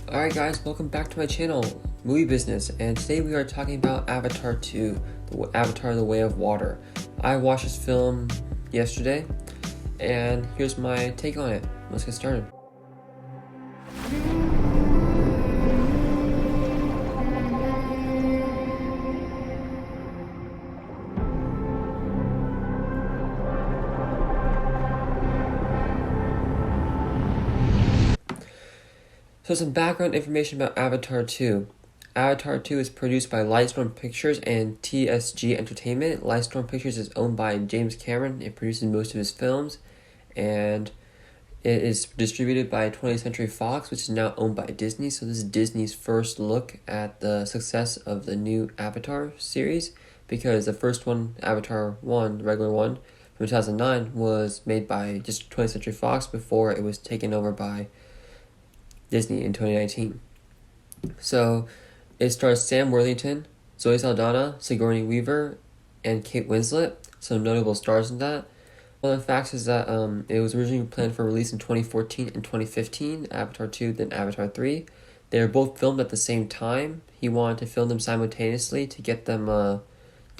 Alright guys, welcome back to my channel, Movie Business, and today we are talking about Avatar 2, Avatar The Way of Water. I watched this film yesterday, and here's my take on it. Let's get started. So some background information about Avatar 2. Avatar 2 is produced by Lightstorm Pictures and TSG Entertainment. Lightstorm Pictures is owned by James Cameron. It produces most of his films, and it is distributed by 20th Century Fox, which is now owned by Disney. So this is Disney's first look at the success of the new Avatar series, because the first one, Avatar 1, the regular one, from 2009, was made by just 20th Century Fox before it was taken over by Disney in 2019. So it stars Sam Worthington, Zoe Saldana, Sigourney Weaver, and Kate Winslet, some notable stars in that. One of the facts is that it was originally planned for release in 2014 and 2015, Avatar 2, then Avatar 3. They were both filmed at the same time. He wanted to film them simultaneously to get them done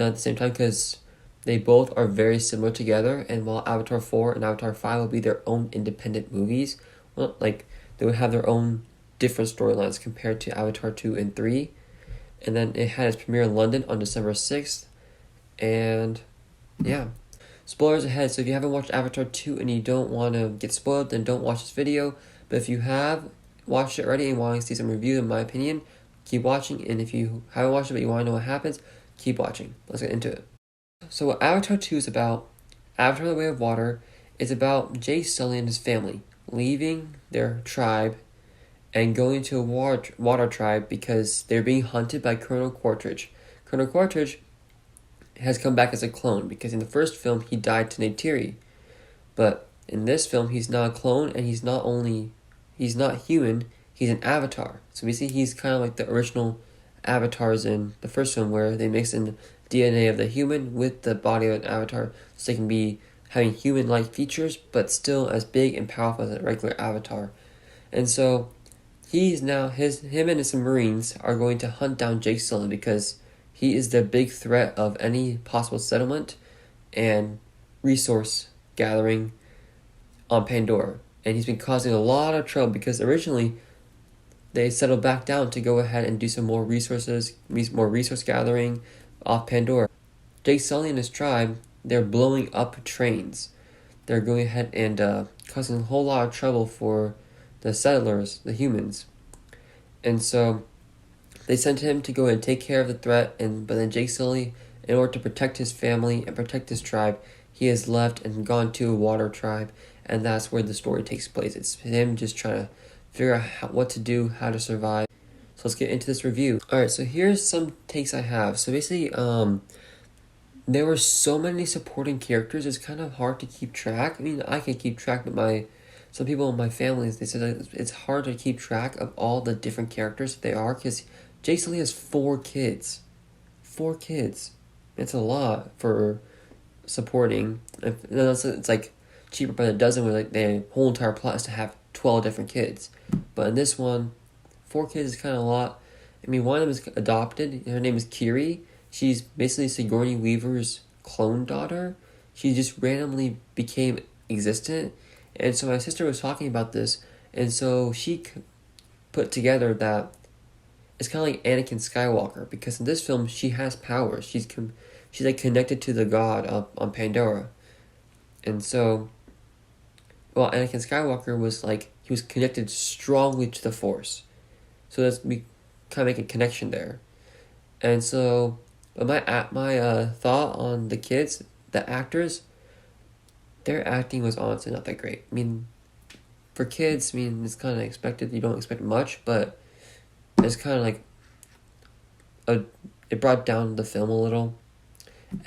at the same time, because they both are very similar together, and while Avatar 4 and Avatar 5 will be their own independent movies, well, they would have their own different storylines compared to Avatar 2 and 3. And then it had its premiere in London on December 6th. And yeah, spoilers ahead. So if you haven't watched Avatar 2 and you don't want to get spoiled, then don't watch this video. But if you have watched it already and want to see some review, in my opinion, keep watching. And if you haven't watched it but you want to know what happens, keep watching. Let's get into it. So what Avatar 2 is about, Avatar The Way of Water, is about Jay Sully and his family leaving their tribe and going to a water tribe because they're being hunted by Colonel Quaritch. Colonel Quaritch has come back as a clone, because in the first film he died to Neytiri. But in this film he's not a clone, and he's not human, he's an avatar. So we see he's kind of like the original avatars in the first film, where they mix in the DNA of the human with the body of an avatar, so they can be having human-like features, but still as big and powerful as a regular avatar. And so him and his Marines are going to hunt down Jake Sully, because he is the big threat of any possible settlement and resource gathering on Pandora. And he's been causing a lot of trouble, because originally they settled back down to go ahead and do some more resource gathering off Pandora. Jake Sully and his tribe, they're blowing up trains. They're going ahead and causing a whole lot of trouble for the settlers, the humans. And so they sent him to go and take care of the threat, but then Jake Sully, in order to protect his family and protect his tribe, he has left and gone to a water tribe, and that's where the story takes place. It's him just trying to figure out what to do, how to survive. So let's get into this review. Alright, so here's some takes I have. So basically, there were so many supporting characters, it's kind of hard to keep track. I mean, I can keep track, but some people in my family, they said it's hard to keep track of all the different characters that they are, because Jake Sully has 4 kids. 4 kids. It's a lot for supporting. It's like cheaper by the dozen, where like the whole entire plot is to have 12 different kids. But in this one, 4 kids is kind of a lot. I mean, one of them is adopted. Her name is Kiri. She's basically Sigourney Weaver's clone daughter. She just randomly became existent. And so my sister was talking about this, and so she put together that it's kind of like Anakin Skywalker, because in this film she has powers. She's like connected to the god on Pandora. And so, well, Anakin Skywalker was like, he was connected strongly to the Force. So we kind of make a connection there. And so, but my thought on the kids, the actors, their acting was honestly not that great. I mean, for kids, I mean, it's kind of expected. You don't expect much, but it's kind of like it brought down the film a little.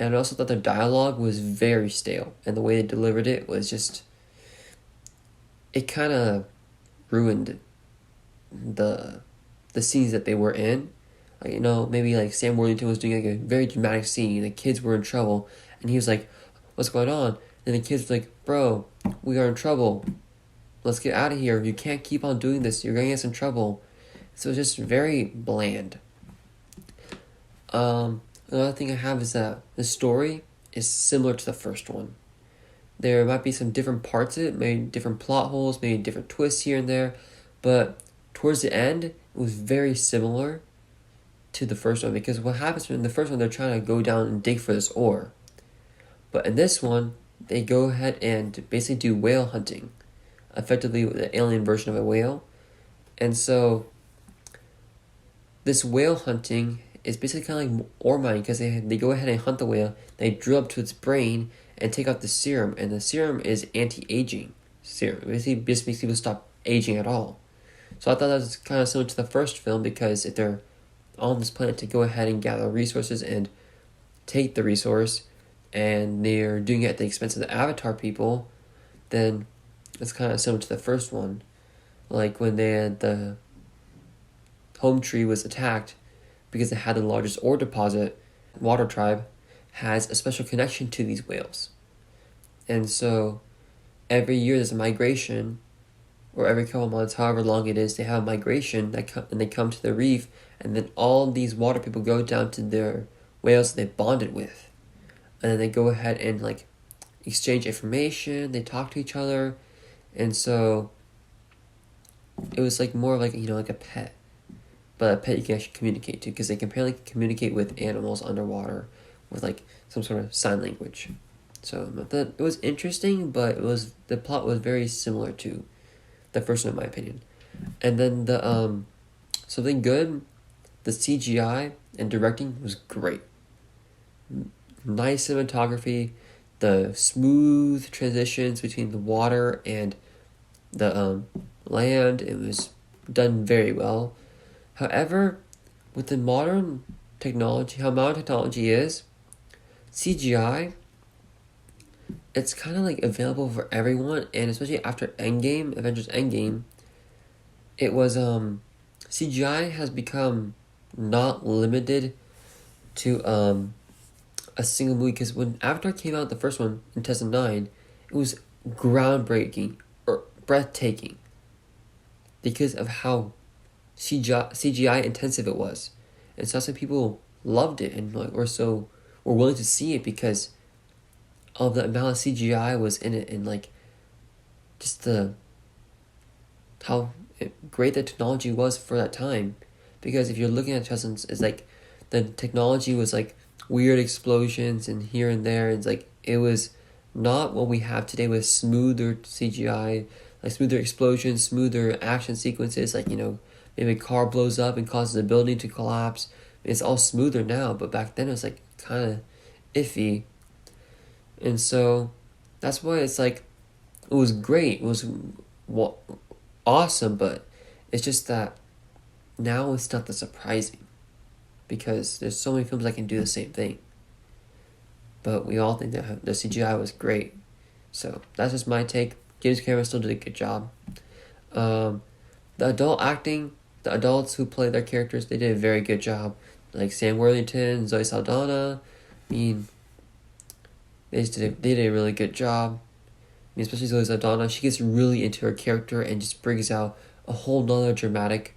And I also thought the dialogue was very stale, and the way they delivered it was just, it kind of ruined the scenes that they were in. Like, you know, maybe like Sam Worthington was doing like a very dramatic scene, the kids were in trouble, and he was like, "What's going on?" And the kids were like, "Bro, we are in trouble. Let's get out of here. You can't keep on doing this. You're going to get us in trouble." So it's just very bland. Another thing I have is that the story is similar to the first one. There might be some different parts of it, maybe different plot holes, maybe different twists here and there, but towards the end, it was very similar to the first one, because what happens in the first one, they're trying to go down and dig for this ore. But in this one, they go ahead and basically do whale hunting, effectively the alien version of a whale. And so this whale hunting is basically kind of like ore mining, because they go ahead and hunt the whale, they drill up to its brain and take out the serum, and the serum is anti-aging serum. Basically, just makes people stop aging at all. So I thought that was kind of similar to the first film, because if they're on this planet to go ahead and gather resources and take the resource, and they're doing it at the expense of the Avatar people, then it's kind of similar to the first one. Like when they had the home tree was attacked because it had the largest ore deposit, Water Tribe has a special connection to these whales. And so every year there's a migration, or every couple months, however long it is, they have a migration and they come to the reef, and then all these water people go down to their whales they bonded with. And then they go ahead and like exchange information, they talk to each other, and so it was like more like, like a pet. But a pet you can actually communicate to, because they can apparently communicate with animals underwater with like some sort of sign language. So I thought it was interesting, but the plot was very similar to the first one in my opinion. And then the something good, the CGI and directing was great. Nice cinematography, the smooth transitions between the water and the land, it was done very well. However, with the modern technology, how modern technology is, CGI, it's kind of like available for everyone, and especially after Endgame, Avengers Endgame, it was CGI has become not limited to a single movie, because when Avatar came out, the first one in 2009, it was groundbreaking or breathtaking because of how CGI intensive it was, and so some people loved it and like were willing to see it because of the amount of CGI was in it, and like just how great the technology was for that time. Because if you're looking at 2000s, it's like the technology was like weird explosions and here and there. It's like it was not what we have today with smoother CGI, like smoother explosions, smoother action sequences, like maybe a car blows up and causes a building to collapse. It's all smoother now, but back then it was like kind of iffy. And so that's why it's like it was great. It was awesome, but it's just that now it's not that surprising, because there's so many films that can do the same thing. But we all think that the CGI was great. So that's just my take. James Cameron still did a good job. The adult acting, the adults who play their characters, they did a very good job. Like Sam Worthington, Zoe Saldana. I mean, they did a really good job. I mean, especially Zoe Saldana, she gets really into her character and just brings out a whole nother dramatic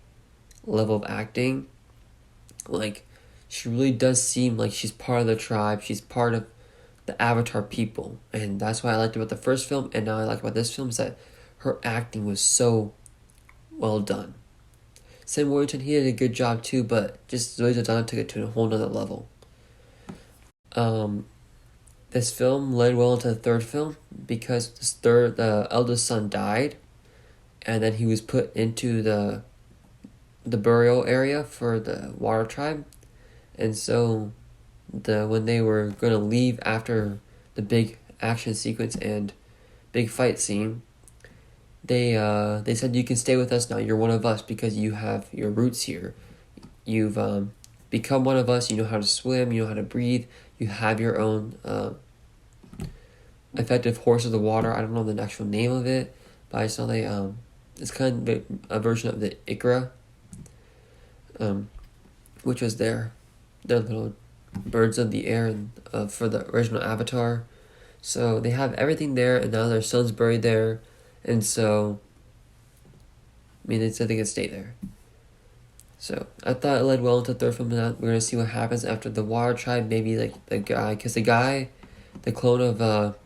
level of acting. Like, she really does seem like she's part of the tribe. She's part of the Avatar people. And that's why I liked about the first film, and now I like about this film, is that her acting was so well done. Sam Worthington, he did a good job too, but just Zoe Saldana took it to a whole nother level. This film led well into the third film, because the eldest son died, and then he was put into the burial area for the Water Tribe, and so when they were going to leave after the big action sequence and big fight scene, they said, you can stay with us now, you're one of us because you have your roots here, you've become one of us, you know how to swim, you know how to breathe, you have your own effective horse of the water. I don't know the actual name of it, but I saw it's kind of a version of the Ikra, which was their little birds of the air for the original Avatar. So they have everything there, and now their son's buried there, and so I mean, they said they could stay there. So I thought it led well into the third film. We're gonna see what happens after the water tribe. Maybe like the guy, because the clone of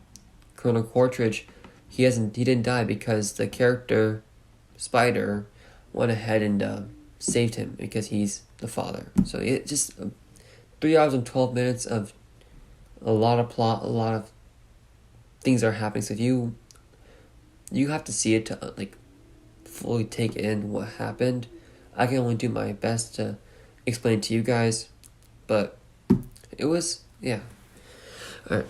Colonel Quaritch, he didn't die because the character Spider went ahead and saved him because he's the father. So it just 3 hours and 12 minutes of a lot of plot, a lot of things are happening. So if you have to see it to like fully take in what happened. I can only do my best to explain to you guys, but it was, yeah. Alright.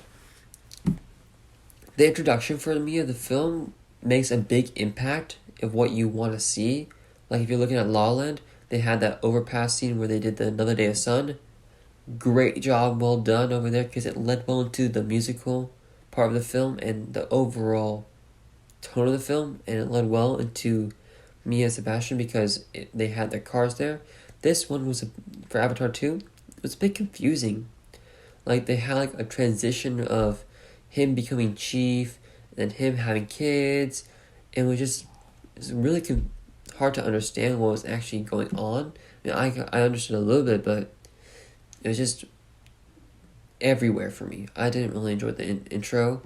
The introduction for me of the film makes a big impact of what you want to see. Like if you're looking at La La Land, they had that overpass scene where they did the Another Day of Sun. Great job, well done over there, because it led well into the musical part of the film and the overall tone of the film, and it led well into Mia and Sebastian because they had their cars there. This one was for Avatar 2. It was a bit confusing. Like they had like a transition of him becoming chief and him having kids, and it was really hard to understand what was actually going on. I mean, I understood a little bit, but it was just everywhere for me. I didn't really enjoy the intro.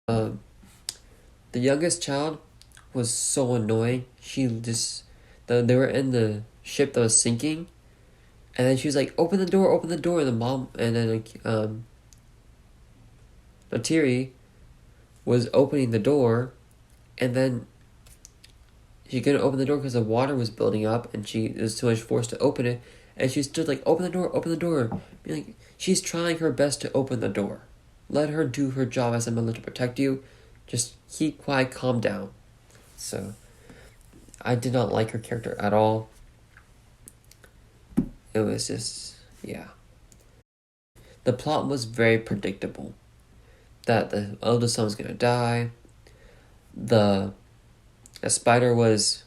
The youngest child was so annoying. They were in the ship that was sinking, and then she was like, open the door, and the mom, and then Natiri was opening the door, and then she couldn't open the door because the water was building up, and there was too much force to open it, and she stood like, open the door, being like, she's trying her best to open the door. Let her do her job as a mother to protect you. Just keep quiet, calm down. So, I did not like her character at all. It was just, yeah. The plot was very predictable. That the eldest son was gonna die. The spider was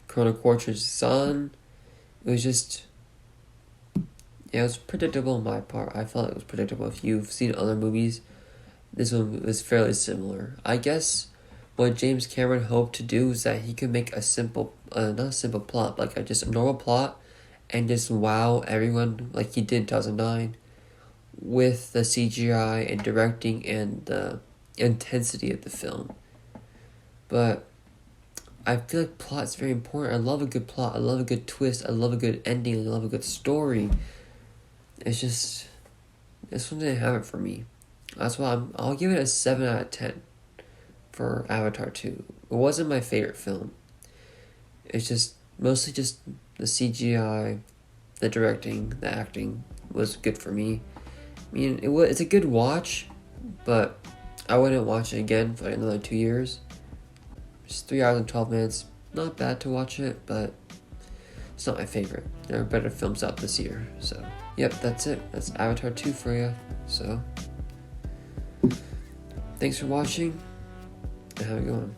Colonel Quaritch's son. It was just, yeah, it was predictable on my part. I felt it was predictable. If you've seen other movies, this one was fairly similar. I guess what James Cameron hoped to do is that he could make a simple, not a simple plot, like just a normal plot, and just wow everyone like he did in 2009 with the CGI and directing and the intensity of the film. But I feel like plot is very important. I love a good plot. I love a good twist. I love a good ending. I love a good story. It's just, this one didn't have it for me. That's why I'll give it a 7 out of 10 for Avatar 2. It wasn't my favorite film. It's just mostly just the CGI, the directing, the acting was good for me. I mean, it's a good watch, but I wouldn't watch it again for another 2 years. Just 3 hours and 12 minutes. Not bad to watch it, but it's not my favorite. There are better films out this year. So, yep, that's it. That's Avatar 2 for you. So, thanks for watching, and have a good one.